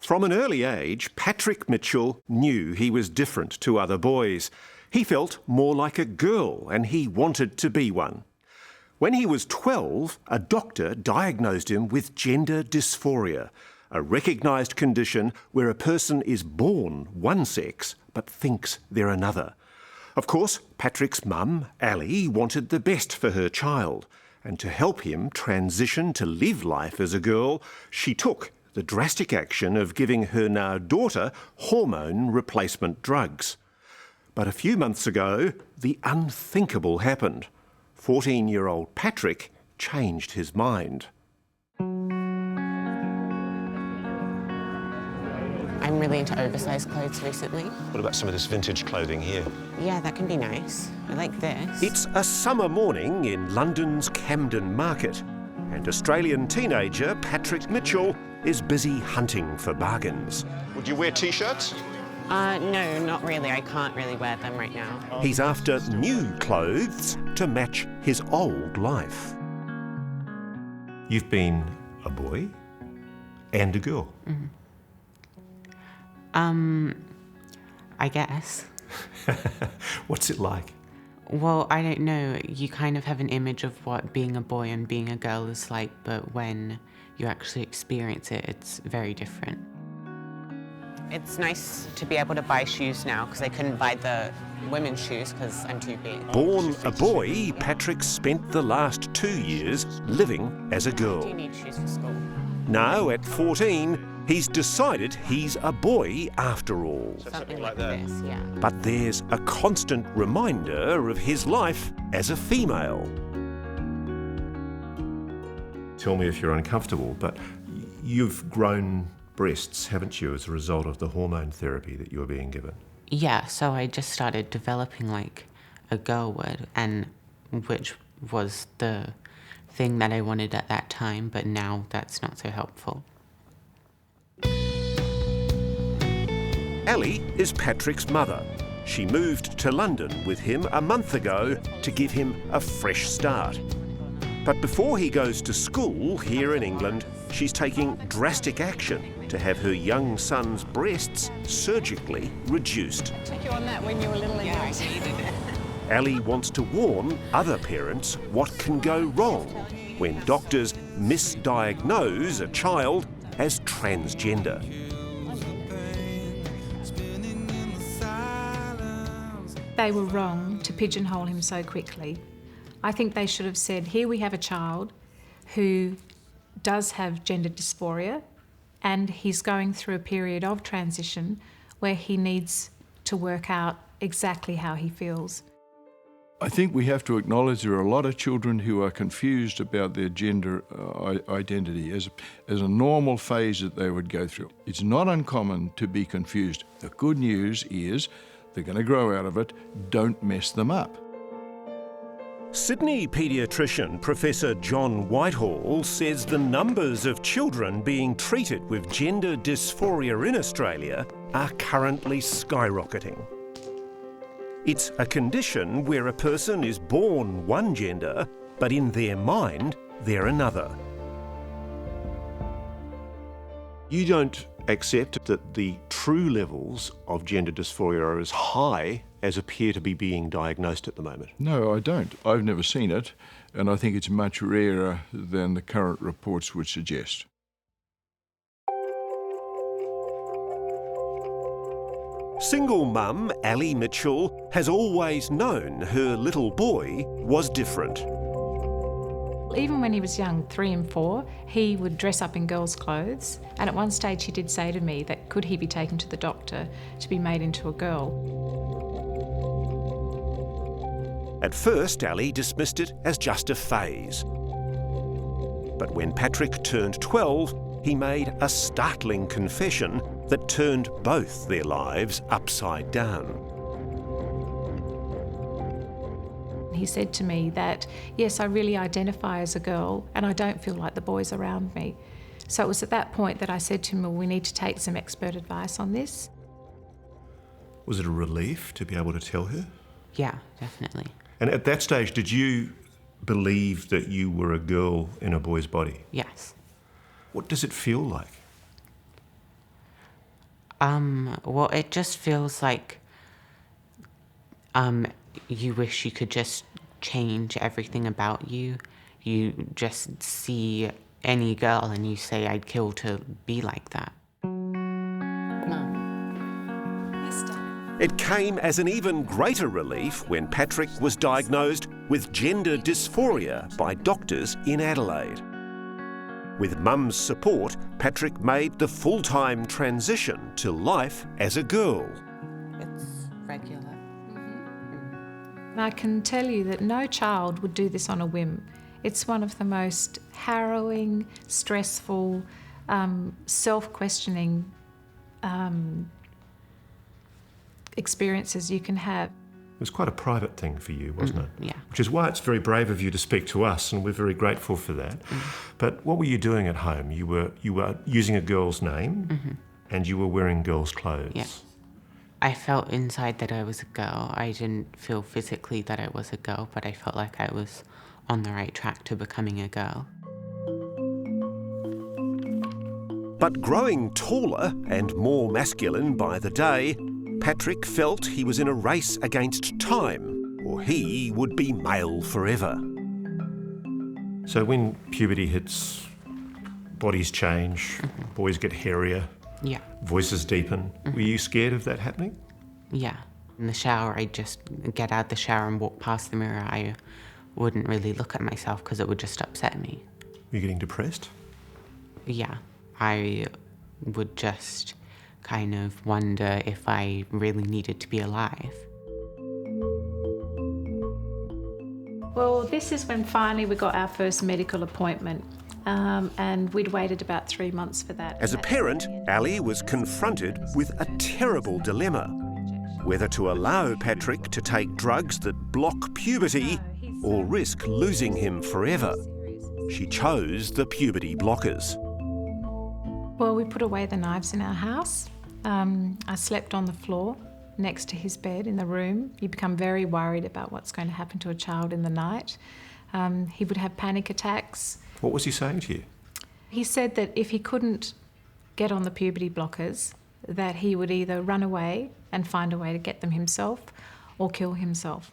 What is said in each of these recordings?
From an early age, Patrick Mitchell knew he was different to other boys. He felt more like a girl and he wanted to be one. When he was 12, a doctor diagnosed him with gender dysphoria, a recognised condition where a person is born one sex but thinks they're another. Of course, Patrick's mum, Ali, wanted the best for her child, and to help him transition to live life as a girl, she took the drastic action of giving her now daughter hormone replacement drugs. But a few months ago, the unthinkable happened. 14-year-old Patrick changed his mind. I'm really into oversized clothes recently. What about some of this vintage clothing here? Yeah, that can be nice. I like this. It's a summer morning in London's Camden Market, and Australian teenager Patrick Mitchell is busy hunting for bargains. Would you wear T-shirts? No, not really. I can't really wear them right now. He's after new clothes to match his old life. You've been a boy and a girl. Mm-hmm. I guess. What's it like? Well, I don't know. You kind of have an image of what being a boy and being a girl is like, but when you actually experience it, it's very different. It's nice to be able to buy shoes now because I couldn't buy the women's shoes because I'm too big. Born a boy, Patrick spent the last 2 years living as a girl. Do you need shoes for school? Now, at 14, he's decided he's a boy after all. Something like this, yeah. But there's a constant reminder of his life as a female. Tell me if you're uncomfortable, but you've grown breasts, haven't you, as a result of the hormone therapy that you were being given? Yeah, so I just started developing like a girl would, and which was the thing that I wanted at that time, but now that's not so helpful. Ali is Patrick's mother. She moved to London with him a month ago to give him a fresh start. But before he goes to school here in England, she's taking drastic action to have her young son's breasts surgically reduced. Took you on that when you were little anyway. Ali wants to warn other parents what can go wrong when doctors misdiagnose a child as transgender. They were wrong to pigeonhole him so quickly. I think they should have said, here we have a child who does have gender dysphoria and he's going through a period of transition where he needs to work out exactly how he feels. I think we have to acknowledge there are a lot of children who are confused about their gender identity as a normal phase that they would go through. It's not uncommon to be confused. The good news is they're going to grow out of it. Don't mess them up. Sydney paediatrician Professor John Whitehall says the numbers of children being treated with gender dysphoria in Australia are currently skyrocketing. It's a condition where a person is born one gender, but in their mind, they're another. You don't accept that the true levels of gender dysphoria are as high as appear to be being diagnosed at the moment? No, I don't. I've never seen it, and I think it's much rarer than the current reports would suggest. Single mum Ali Mitchell has always known her little boy was different. Even when he was young, 3 and 4, he would dress up in girls' clothes, and at one stage he did say to me that could he be taken to the doctor to be made into a girl. At first, Ali dismissed it as just a phase. But when Patrick turned 12, he made a startling confession that turned both their lives upside down. He said to me that, yes, I really identify as a girl and I don't feel like the boys around me. So it was at that point that I said to him, well, we need to take some expert advice on this. Was it a relief to be able to tell her? Yeah, definitely. And at that stage, did you believe that you were a girl in a boy's body? Yes. What does it feel like? Well, it just feels like you wish you could just change everything about you. You just see any girl and you say, I'd kill to be like that. It came as an even greater relief when Patrick was diagnosed with gender dysphoria by doctors in Adelaide. With Mum's support, Patrick made the full-time transition to life as a girl. It's regular. I can tell you that no child would do this on a whim. It's one of the most harrowing, stressful, self-questioning experiences you can have. It was quite a private thing for you, wasn't it? Yeah. Which is why it's very brave of you to speak to us, and we're very grateful for that. But what were you doing at home? You were using a girl's name, and you were wearing girls' clothes. Yeah. I felt inside that I was a girl. I didn't feel physically that I was a girl, but I felt like I was on the right track to becoming a girl. But growing taller and more masculine by the day, Patrick felt he was in a race against time, or he would be male forever. So when puberty hits, bodies change, boys get hairier, Yeah. voices deepen. Were you scared of that happening? Yeah. In the shower, I'd just get out the shower and walk past the mirror. I wouldn't really look at myself because it would just upset me. Were you getting depressed? Yeah. I would just kind of wonder if I really needed to be alive. Well, this is when finally we got our first medical appointment, and we'd waited about 3 months for that. As a parent, Ali was confronted with a terrible dilemma: whether to allow Patrick to take drugs that block puberty or risk losing him forever. She chose the puberty blockers. Well, we put away the knives in our house. I slept on the floor next to his bed in the room. You become very worried about what's going to happen to a child in the night. He would have panic attacks. What was he saying to you? He said that if he couldn't get on the puberty blockers, that he would either run away and find a way to get them himself or kill himself.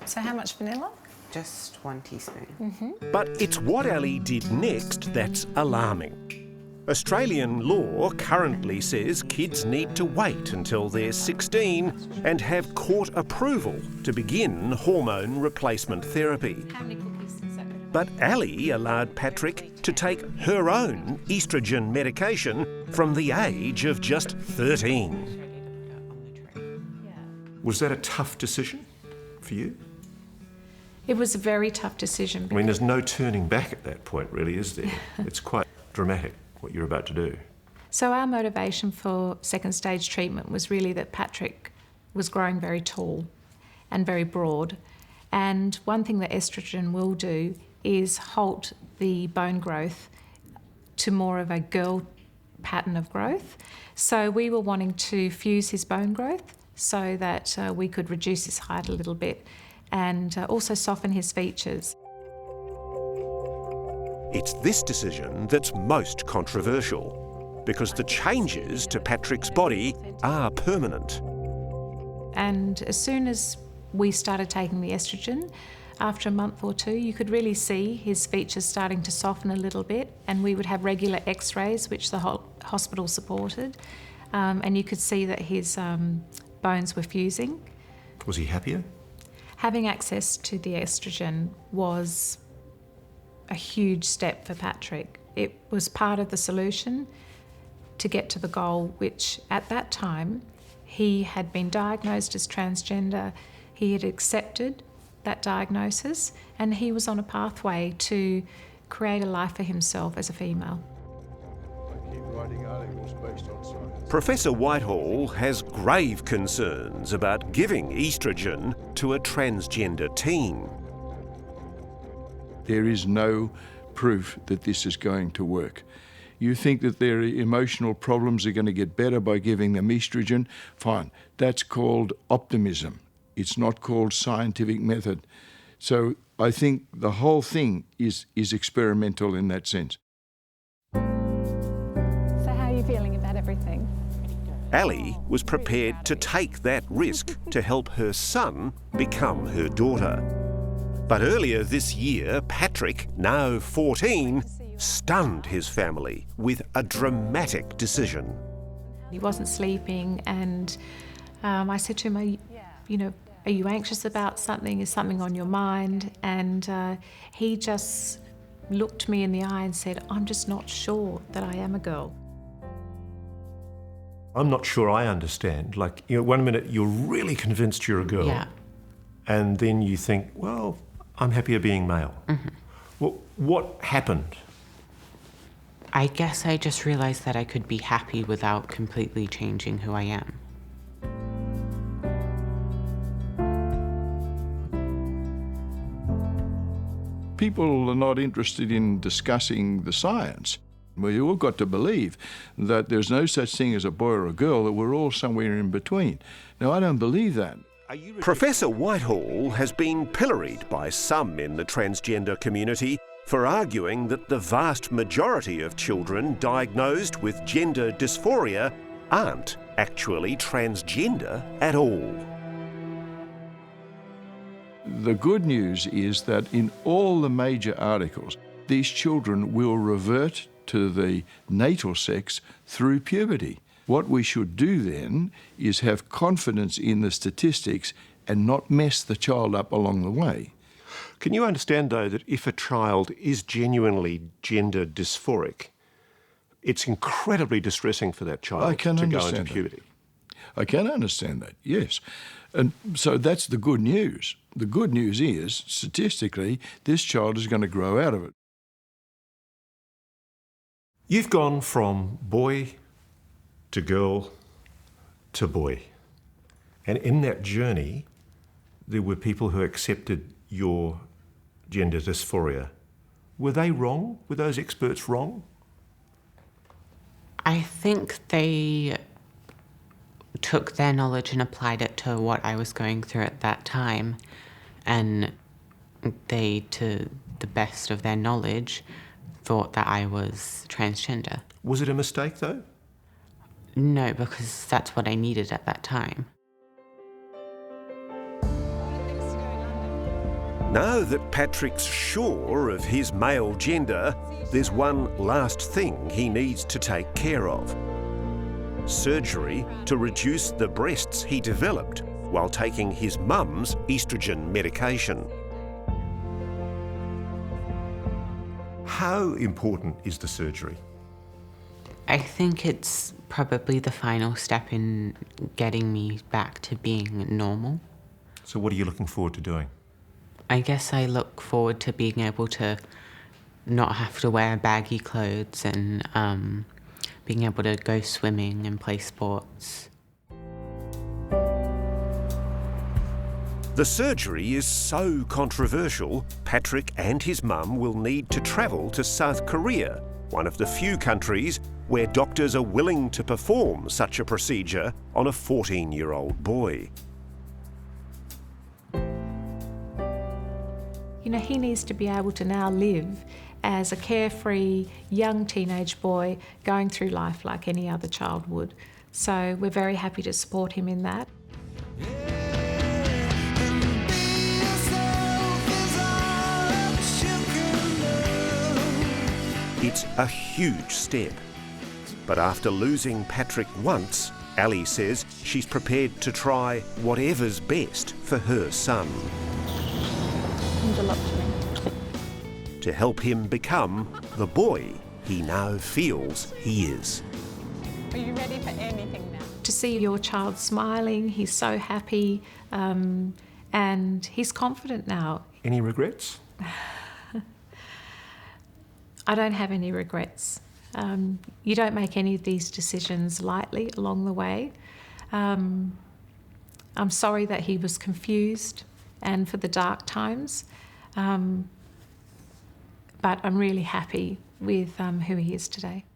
So how much vanilla? Just 1 teaspoon. But it's what Ali did next that's alarming. Australian law currently says kids need to wait until they're 16 and have court approval to begin hormone replacement therapy. How many cookies is that? But Ali allowed Patrick to take her own estrogen medication from the age of just 13. Was that a tough decision for you? It was a very tough decision. I mean, there's no turning back at that point, really, is there? It's quite dramatic, what you're about to do. So our motivation for second stage treatment was really that Patrick was growing very tall and very broad. And one thing that estrogen will do is halt the bone growth to more of a girl pattern of growth. So we were wanting to fuse his bone growth so that we could reduce his height a little bit and also soften his features. It's this decision that's most controversial, because the changes to Patrick's body are permanent. And as soon as we started taking the estrogen, after a month or two, you could really see his features starting to soften a little bit, and we would have regular x-rays, which the hospital supported, and you could see that his bones were fusing. Was he happier? Having access to the estrogen was a huge step for Patrick. It was part of the solution to get to the goal, which at that time he had been diagnosed as transgender. He had accepted that diagnosis and he was on a pathway to create a life for himself as a female. I keep writing articles based on science. Professor Whitehall has grave concerns about giving estrogen to a transgender teen. There is no proof that this is going to work. You think that their emotional problems are going to get better by giving them estrogen? Fine. That's called optimism. It's not called scientific method. So I think the whole thing is experimental in that sense. everything. Ali was prepared to take that risk to help her son become her daughter. But earlier this year, Patrick, now 14, stunned his family with a dramatic decision. He wasn't sleeping, and I said to him, are you anxious about something? Is something on your mind? And he just looked me in the eye and said, I'm just not sure that I am a girl. I'm not sure I understand. Like, one minute you're really convinced you're a girl. Yeah. And then you think, well, I'm happier being male. Mm-hmm. Well, what happened? I guess I just realized that I could be happy without completely changing who I am. People are not interested in discussing the science. We've all got to believe that there's no such thing as a boy or a girl, that we're all somewhere in between. Now, I don't believe that. Professor Whitehall has been pilloried by some in the transgender community for arguing that the vast majority of children diagnosed with gender dysphoria aren't actually transgender at all. The good news is that in all the major articles, these children will revert to the natal sex through puberty. What we should do then is have confidence in the statistics and not mess the child up along the way. Can you understand, though, that if a child is genuinely gender dysphoric, it's incredibly distressing for that child to go into puberty? I can understand that, yes. And so that's the good news. The good news is, statistically, this child is going to grow out of it. You've gone from boy to girl to boy. And in that journey, there were people who accepted your gender dysphoria. Were they wrong? Were those experts wrong? I think they took their knowledge and applied it to what I was going through at that time. And they, to the best of their knowledge, thought that I was transgender. Was it a mistake, though? No, because that's what I needed at that time. Now that Patrick's sure of his male gender, there's one last thing he needs to take care of. Surgery to reduce the breasts he developed while taking his mum's estrogen medication. How important is the surgery? I think it's probably the final step in getting me back to being normal. So what are you looking forward to doing? I guess I look forward to being able to not have to wear baggy clothes and being able to go swimming and play sports. The surgery is so controversial, Patrick and his mum will need to travel to South Korea, one of the few countries where doctors are willing to perform such a procedure on a 14-year-old boy. He needs to be able to now live as a carefree young teenage boy going through life like any other child would. So we're very happy to support him in that. It's a huge step. But after losing Patrick once, Ali says she's prepared to try whatever's best for her son. Means a lot to me. To help him become the boy he now feels he is. Are you ready for anything now? To see your child smiling, he's so happy, and he's confident now. Any regrets? I don't have any regrets. You don't make any of these decisions lightly along the way. I'm sorry that he was confused and for the dark times, but I'm really happy with who he is today.